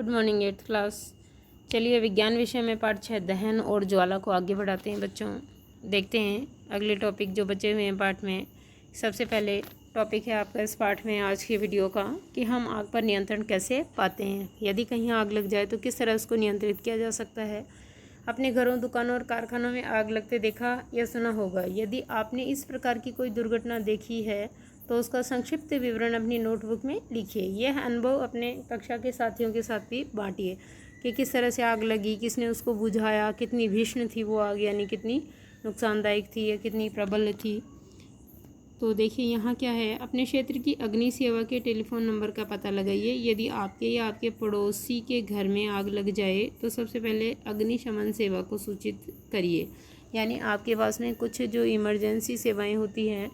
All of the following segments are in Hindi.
Good morning 8th class. चलिए विज्ञान विषय में पाठ 6 दहन और ज्वाला को आगे बढ़ाते हैं बच्चों। देखते हैं अगले टॉपिक जो बचे हुए हैं पाठ में। सबसे पहले टॉपिक है आपका इस पाठ में आज की वीडियो का कि हम आग पर नियंत्रण कैसे पाते हैं। यदि कहीं आग लग जाए तो किस तरह उसको नियंत्रित किया जा सकता है। अपने घरों, दुकानों और कारखानों में आग लगते देखा या सुना होगा। यदि आपने इस प्रकार की कोई दुर्घटना देखी है तो उसका संक्षिप्त विवरण अपनी नोटबुक में लिखिए। यह अनुभव अपने कक्षा के साथियों के साथ भी बांटिए कि किस तरह से आग लगी, किसने उसको बुझाया, कितनी भीषण थी वो आग, यानी कितनी नुकसानदायक थी या कितनी प्रबल थी। तो देखिए यहाँ क्या है, अपने क्षेत्र की अग्नि सेवा के टेलीफोन नंबर का पता लगाइए। यदि आपके या आपके पड़ोसी के घर में आग लग जाए तो सबसे पहले अग्निशमन सेवा को सूचित करिए। यानी आपके पास में कुछ जो इमरजेंसी सेवाएं होती हैं,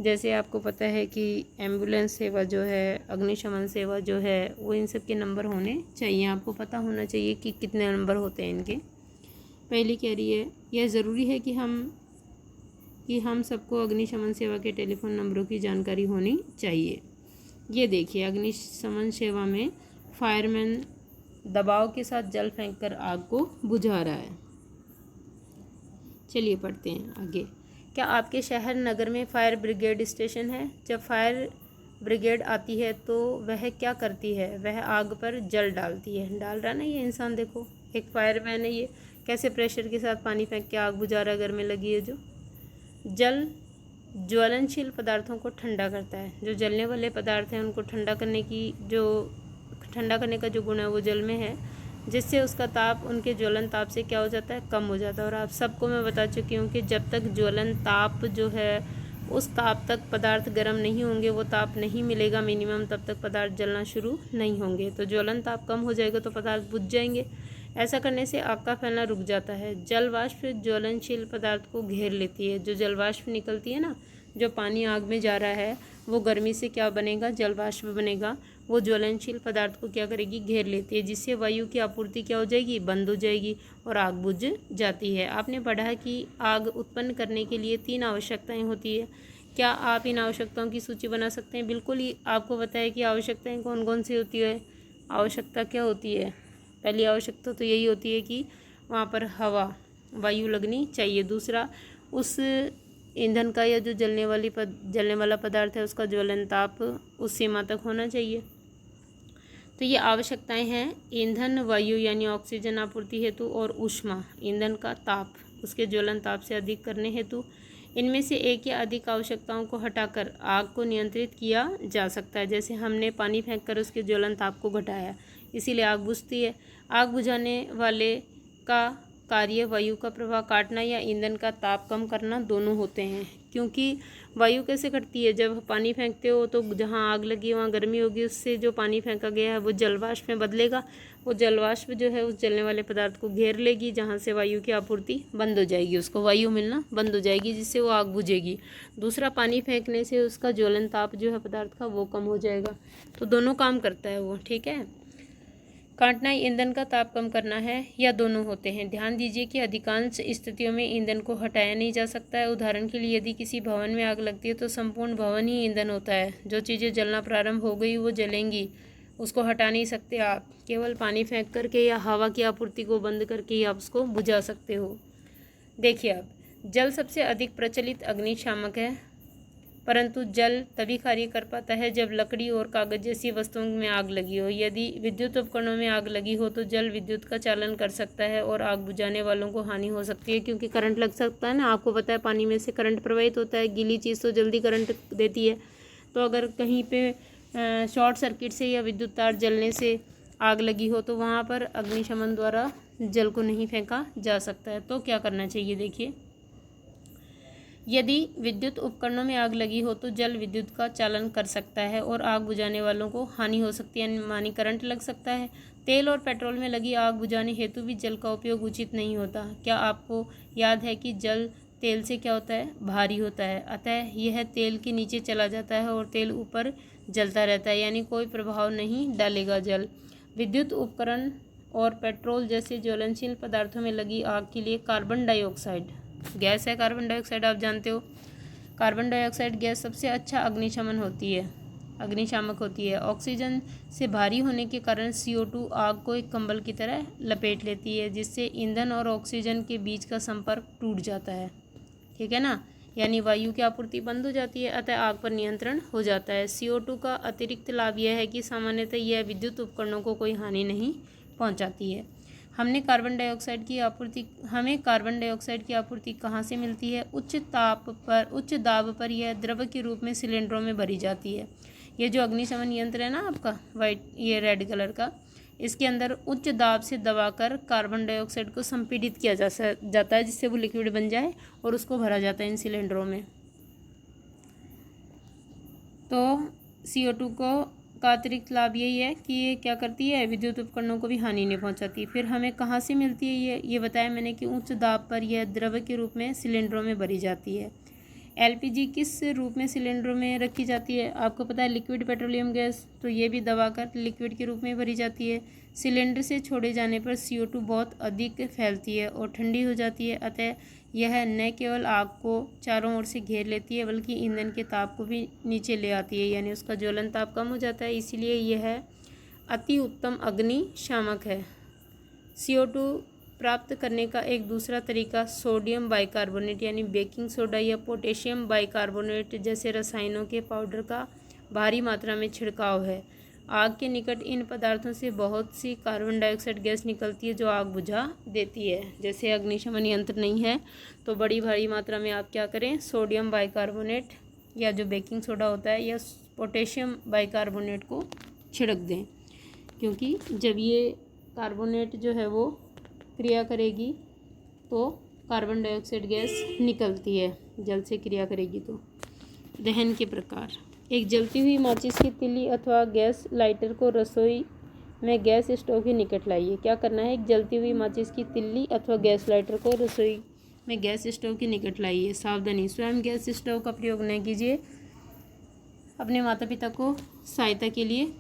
जैसे आपको पता है कि एम्बुलेंस सेवा जो है, अग्निशमन सेवा जो है, वो इन सब के नंबर होने चाहिए। आपको पता होना चाहिए कि कितने नंबर होते हैं इनके। पहली कह रही है, यह ज़रूरी है कि हम सबको अग्निशमन सेवा के टेलीफोन नंबरों की जानकारी होनी चाहिए। ये देखिए अग्निशमन सेवा में फायरमैन दबाव के साथ जल फेंककर आग को बुझा रहा है। चलिए पढ़ते हैं आगे। क्या आपके शहर नगर में फायर ब्रिगेड स्टेशन है? जब फायर ब्रिगेड आती है तो वह क्या करती है? वह आग पर जल डालती है। डाल रहा ना ये इंसान, देखो एक फायरमैन है, ये कैसे प्रेशर के साथ पानी फेंक के आग बुझा रहा है। घर में लगी है जो जल ज्वलनशील पदार्थों को ठंडा करता है। जो जलने वाले पदार्थ हैं उनको ठंडा करने का जो गुण है वो जल में है, जिससे उसका ताप उनके ज्वलन ताप से क्या हो जाता है, कम हो जाता है। और आप सबको मैं बता चुकी हूँ कि जब तक ज्वलन ताप जो है उस ताप तक पदार्थ गर्म नहीं होंगे, वो ताप नहीं मिलेगा मिनिमम, तब तक पदार्थ जलना शुरू नहीं होंगे। तो ज्वलन ताप कम हो जाएगा तो पदार्थ बुझ जाएंगे। ऐसा करने से आग का फैलना रुक जाता है। जल वाष्प ज्वलनशील पदार्थ को घेर लेती है। जो जल वाष्प निकलती है ना, जो पानी आग में जा रहा है, वो गर्मी से क्या बनेगा, जल वाष्प बनेगा। वो ज्वलनशील पदार्थ को क्या करेगी, घेर लेती है, जिससे वायु की आपूर्ति क्या हो जाएगी, बंद हो जाएगी और आग बुझ जाती है। आपने पढ़ा कि आग उत्पन्न करने के लिए 3 आवश्यकताएं होती है। क्या आप इन आवश्यकताओं की सूची बना सकते हैं? बिल्कुल ही आपको पता है कि आवश्यकताएं कौन कौन सी होती है। आवश्यकता क्या होती है? पहली आवश्यकता तो यही होती है कि वहाँ पर हवा, वायु लगनी चाहिए। दूसरा, उस ईंधन का या जो जलने वाला पदार्थ है उसका ज्वलन ताप उस सीमा तक होना चाहिए। तो ये आवश्यकताएं हैं ईंधन, वायु यानी ऑक्सीजन आपूर्ति हेतु, और ऊष्मा ईंधन का ताप उसके ज्वलन ताप से अधिक करने हेतु। इनमें से एक या अधिक आवश्यकताओं को हटाकर आग को नियंत्रित किया जा सकता है। जैसे हमने पानी फेंककर उसके ज्वलन ताप को घटाया, इसीलिए आग बुझती है। आग बुझाने वाले का कार्य वायु का प्रवाह काटना या ईंधन का ताप कम करना दोनों होते हैं। क्योंकि वायु कैसे घटती है, जब पानी फेंकते हो तो जहाँ आग लगी वहाँ गर्मी होगी, उससे जो पानी फेंका गया है वो जलवाष्प में बदलेगा। वो जलवाष्प जो है उस जलने वाले पदार्थ को घेर लेगी, जहाँ से वायु की आपूर्ति बंद हो जाएगी, उसको वायु मिलना बंद हो जाएगी, जिससे वो आग बुझेगी। दूसरा, पानी फेंकने से उसका ज्वलन ताप जो है पदार्थ का वो कम हो जाएगा। तो दोनों काम करता है वो, ठीक है। काटना ईंधन का ताप कम करना है, या दोनों होते हैं। ध्यान दीजिए कि अधिकांश स्थितियों में ईंधन को हटाया नहीं जा सकता है। उदाहरण के लिए यदि किसी भवन में आग लगती है तो संपूर्ण भवन ही ईंधन होता है। जो चीज़ें जलना प्रारंभ हो गई वो जलेंगी, उसको हटा नहीं सकते आप। केवल पानी फेंक करके या हवा की आपूर्ति को बंद करके ही आप उसको बुझा सकते हो। देखिए अब, जल सबसे अधिक प्रचलित अग्निशामक है, परंतु जल तभी कार्य कर पाता है जब लकड़ी और कागज जैसी वस्तुओं में आग लगी हो। यदि विद्युत उपकरणों में आग लगी हो तो जल विद्युत का चालन कर सकता है और आग बुझाने वालों को हानि हो सकती है, क्योंकि करंट लग सकता है ना। आपको पता है पानी में से करंट प्रवाहित होता है, गीली चीज़ तो जल्दी करंट देती है। तो अगर कहीं पे शॉर्ट सर्किट से या विद्युत तार जलने से आग लगी हो तो वहाँ पर अग्निशमन द्वारा जल को नहीं फेंका जा सकता है। तो क्या करना चाहिए, देखिए, यदि विद्युत उपकरणों में आग लगी हो तो जल विद्युत का चालन कर सकता है और आग बुझाने वालों को हानि हो सकती है, यानी करंट लग सकता है। तेल और पेट्रोल में लगी आग बुझाने हेतु भी जल का उपयोग उचित नहीं होता। क्या आपको याद है कि जल तेल से क्या होता है, भारी होता है, अतः यह तेल के नीचे चला जाता है और तेल ऊपर जलता रहता है, यानी कोई प्रभाव नहीं डालेगा जल। विद्युत उपकरण और पेट्रोल जैसे ज्वलनशील पदार्थों में लगी आग के लिए कार्बन डाइऑक्साइड गैस है, कार्बन डाइऑक्साइड आप जानते हो। कार्बन डाइऑक्साइड गैस सबसे अच्छा अग्निशमन होती है। अग्निशामक होती है। ऑक्सीजन से भारी होने के कारण CO2 आग को एक कंबल की तरह लपेट लेती है, जिससे ईंधन और ऑक्सीजन के बीच का संपर्क टूट जाता है। ठीक है ना, यानी वायु की आपूर्ति बंद हो जाती है, अतः आग पर नियंत्रण हो जाता है। CO2 का अतिरिक्त लाभ यह है कि सामान्यतः यह विद्युत उपकरणों को कोई हानि नहीं पहुंचाती है। हमें कार्बन डाइऑक्साइड की आपूर्ति कहाँ से मिलती है? उच्च दाब पर यह द्रव के रूप में सिलेंडरों में भरी जाती है। ये जो अग्निशमन यंत्र है ना आपका ये रेड कलर का, इसके अंदर उच्च दाब से दबाकर कार्बन डाइऑक्साइड को संपीड़ित किया जाता है, जिससे वो लिक्विड बन जाए और उसको भरा जाता है इन सिलेंडरों में। तो CO2 का अतिरिक्त लाभ यही है कि ये क्या करती है, विद्युत उपकरणों को भी हानि नहीं पहुंचाती। फिर हमें कहाँ से मिलती है ये बताया मैंने कि उच्च दाब पर यह द्रव के रूप में सिलेंडरों में भरी जाती है। LPG किस रूप में सिलेंडरों में रखी जाती है? आपको पता है लिक्विड पेट्रोलियम गैस, तो ये भी दबाकर लिक्विड के रूप में भरी जाती है। सिलेंडर से छोड़े जाने पर CO2 बहुत अधिक फैलती है और ठंडी हो जाती है, अतः यह न केवल आग को चारों ओर से घेर लेती है बल्कि ईंधन के ताप को भी नीचे ले आती है, यानी उसका ज्वलन ताप कम हो जाता है। इसीलिए यह अति उत्तम अग्निशामक है। CO2 प्राप्त करने का एक दूसरा तरीका सोडियम बाइकार्बोनेट यानी बेकिंग सोडा या पोटेशियम बाइकार्बोनेट जैसे रसायनों के पाउडर का भारी मात्रा में छिड़काव है। आग के निकट इन पदार्थों से बहुत सी कार्बन डाइऑक्साइड गैस निकलती है जो आग बुझा देती है। जैसे अग्निशमन यंत्र नहीं है तो बड़ी भारी मात्रा में आप क्या करें, सोडियम बाइकार्बोनेट या जो बेकिंग सोडा होता है या पोटेशियम बाइकार्बोनेट को छिड़क दें, क्योंकि जब ये कार्बोनेट जो है वो क्रिया करेगी तो कार्बन डाइऑक्साइड गैस निकलती है, जल से क्रिया करेगी तो। दहन के प्रकार, एक जलती हुई माचिस की तिल्ली अथवा गैस लाइटर को रसोई में गैस स्टोव के निकट लाइए। क्या करना है, एक जलती हुई माचिस की तिल्ली अथवा गैस लाइटर को रसोई में गैस स्टोव के निकट लाइए। सावधानी, स्वयं गैस स्टोव का प्रयोग न कीजिए, अपने माता पिता को सहायता के लिए